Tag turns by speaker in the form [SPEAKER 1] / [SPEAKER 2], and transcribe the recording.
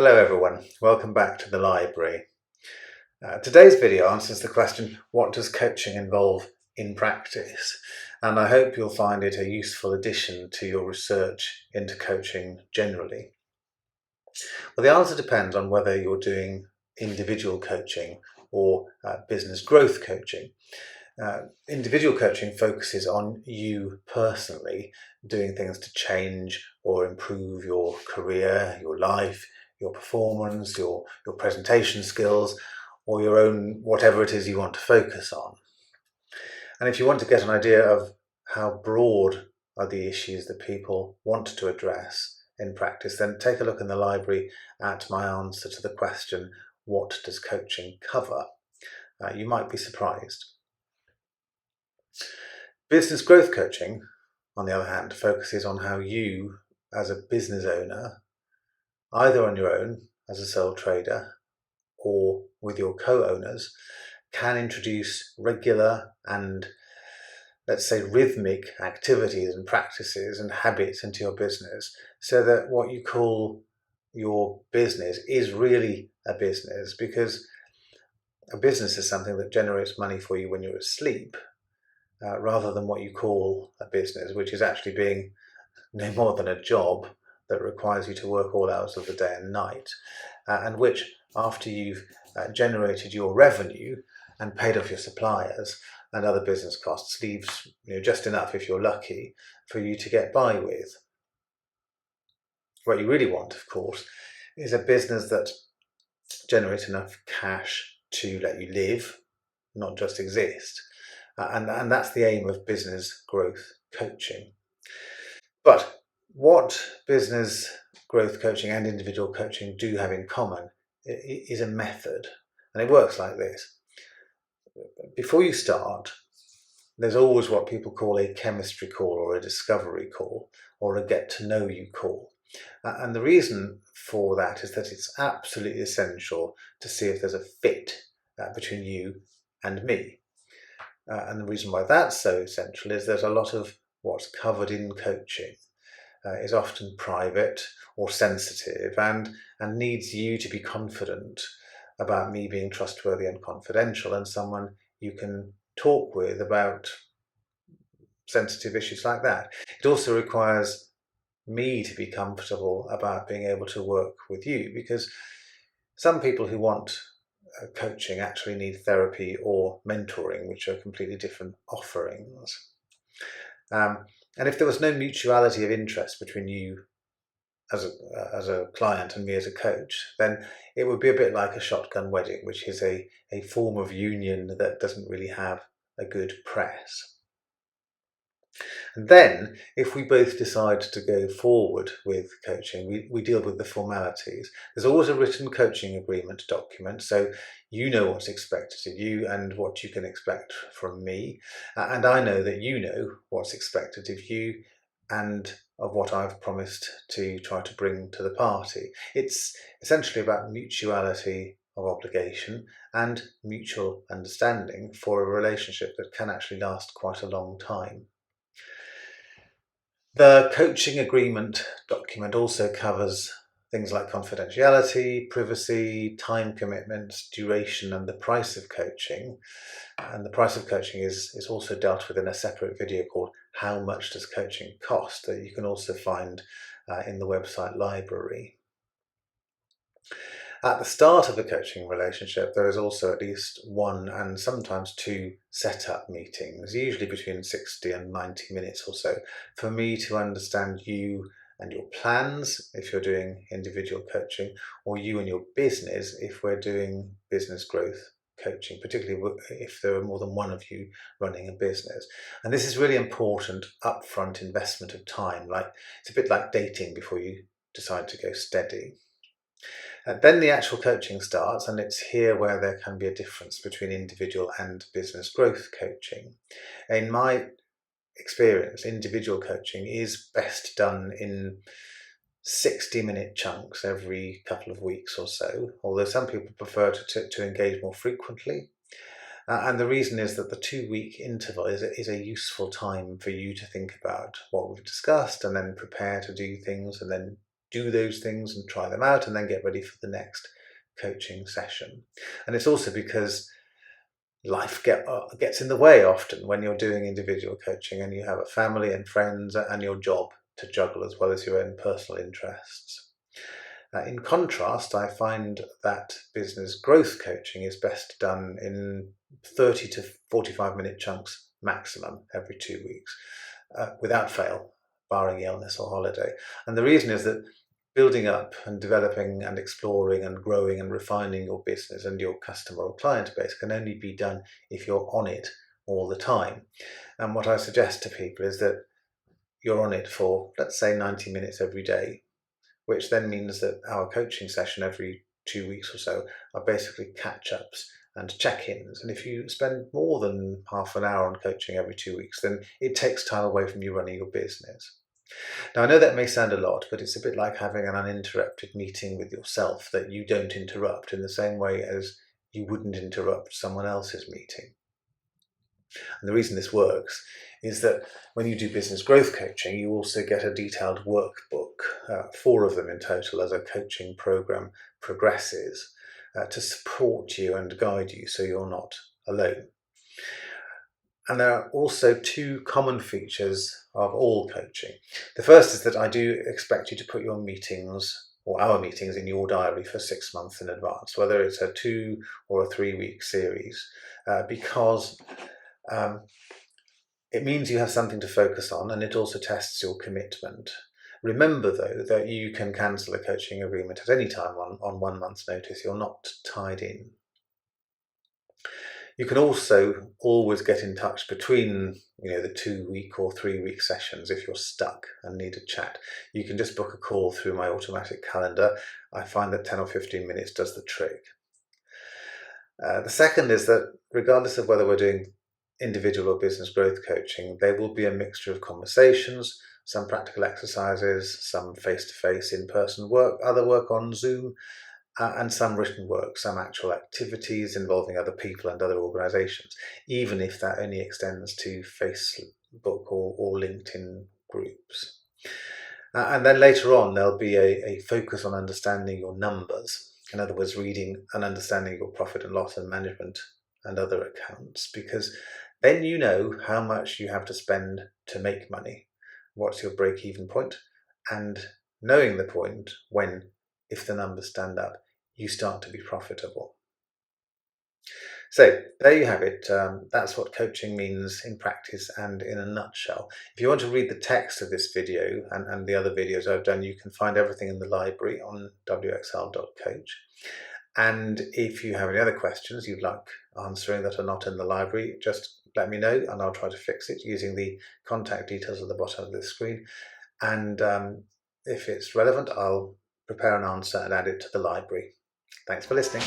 [SPEAKER 1] Hello everyone, welcome back to the library. Today's video answers the question, what does coaching involve in practice? And I hope you'll find it a useful addition to your research into coaching generally. Well, the answer depends on whether you're doing individual coaching or business growth coaching. Individual coaching focuses on you personally doing things to change or improve your career, your life, your performance, your presentation skills, or your own whatever it is you want to focus on. And if you want to get an idea of how broad are the issues that people want to address in practice, then take a look in the library at my answer to the question, what does coaching cover? You might be surprised. Business growth coaching, on the other hand, focuses on how you, as a business owner, either on your own as a sole trader or with your co-owners, can introduce regular and, let's say, rhythmic activities and practices and habits into your business so that what you call your business is really a business, because a business is something that generates money for you when you're asleep. Rather than what you call a business, which is actually being no more than a job that requires you to work all hours of the day and night, and which, after you've generated your revenue and paid off your suppliers and other business costs, leaves just enough, if you're lucky, for you to get by with. What you really want, of course, is a business that generates enough cash to let you live, not just exist. And that's the aim of business growth coaching. But what business growth coaching and individual coaching do have in common is a method. And it works like this. Before you start, there's always what people call a chemistry call or a discovery call or a get to know you call. And the reason for that is that it's absolutely essential to see if there's a fit between you and me. And the reason why that's so essential is there's a lot of what's covered in coaching is often private or sensitive and needs you to be confident about me being trustworthy and confidential and someone you can talk with about sensitive issues like that. It also requires me to be comfortable about being able to work with you, because some people who want coaching actually need therapy or mentoring, which are completely different offerings. And if there was no mutuality of interest between you as a client and me as a coach, then it would be a bit like a shotgun wedding, which is a form of union that doesn't really have a good press. And then, if we both decide to go forward with coaching, we deal with the formalities. There's always a written coaching agreement document, so you know what's expected of you and what you can expect from me. And I know that you know what's expected of you and of what I've promised to try to bring to the party. It's essentially about mutuality of obligation and mutual understanding for a relationship that can actually last quite a long time. The coaching agreement document also covers things like confidentiality, privacy, time commitments, duration, and the price of coaching. And the price of coaching is also dealt with in a separate video called How Much Does Coaching Cost? That you can also find in the website library. At the start of a coaching relationship, there is also at least one and sometimes two setup meetings, usually between 60 and 90 minutes or so, for me to understand you and your plans if you're doing individual coaching, or you and your business if we're doing business growth coaching, particularly if there are more than one of you running a business. And this is really important upfront investment of time. It's a bit like dating before you decide to go steady. Then the actual coaching starts, and it's here where there can be a difference between individual and business growth coaching. In my experience, individual coaching is best done in 60-minute chunks every couple of weeks or so, although some people prefer to engage more frequently. And the reason is that the 2-week interval is a useful time for you to think about what we've discussed and then prepare to do things and then do those things and try them out and then get ready for the next coaching session. And it's also because life gets in the way often when you're doing individual coaching and you have a family and friends and your job to juggle as well as your own personal interests. In contrast, I find that business growth coaching is best done in 30 to 45-minute chunks maximum every 2 weeks, without fail, barring illness or holiday. And the reason is that building up and developing and exploring and growing and refining your business and your customer or client base can only be done if you're on it all the time. And what I suggest to people is that you're on it for, let's say, 90 minutes every day, which then means that our coaching session every 2 weeks or so are basically catch-ups and check-ins. And if you spend more than half an hour on coaching every 2 weeks, then it takes time away from you running your business. Now, I know that may sound a lot, but it's a bit like having an uninterrupted meeting with yourself that you don't interrupt in the same way as you wouldn't interrupt someone else's meeting. And the reason this works is that when you do business growth coaching, you also get a detailed workbook, 4 of them in total, as a coaching program progresses, to support you and guide you so you're not alone. And there are also 2 common features of all coaching. The first is that I do expect you to put your meetings or our meetings in your diary for 6 months in advance, whether it's a 2 or a 3-week series, because it means you have something to focus on, and it also tests your commitment. Remember, though, that you can cancel a coaching agreement at any time on 1 month's notice. You're not tied in. You can also always get in touch between the 2-week or 3-week sessions if you're stuck and need a chat. You can just book a call through my automatic calendar. I find that 10 or 15 minutes does the trick. The second is that regardless of whether we're doing individual or business growth coaching, there will be a mixture of conversations, some practical exercises, some face-to-face in-person work, other work on Zoom, and some written work, some actual activities involving other people and other organisations, even if that only extends to Facebook or LinkedIn groups. And then later on, there'll be a focus on understanding your numbers. In other words, reading and understanding your profit and loss and management and other accounts, because then you know how much you have to spend to make money, what's your break-even point, and knowing the point when, if the numbers stand up, you start to be profitable. So there you have it. That's what coaching means in practice and in a nutshell. If you want to read the text of this video and the other videos I've done, you can find everything in the library on wxl.coach. And if you have any other questions you'd like answering that are not in the library, just let me know and I'll try to fix it using the contact details at the bottom of the screen. And if it's relevant, I'll prepare an answer and add it to the library. Thanks for listening.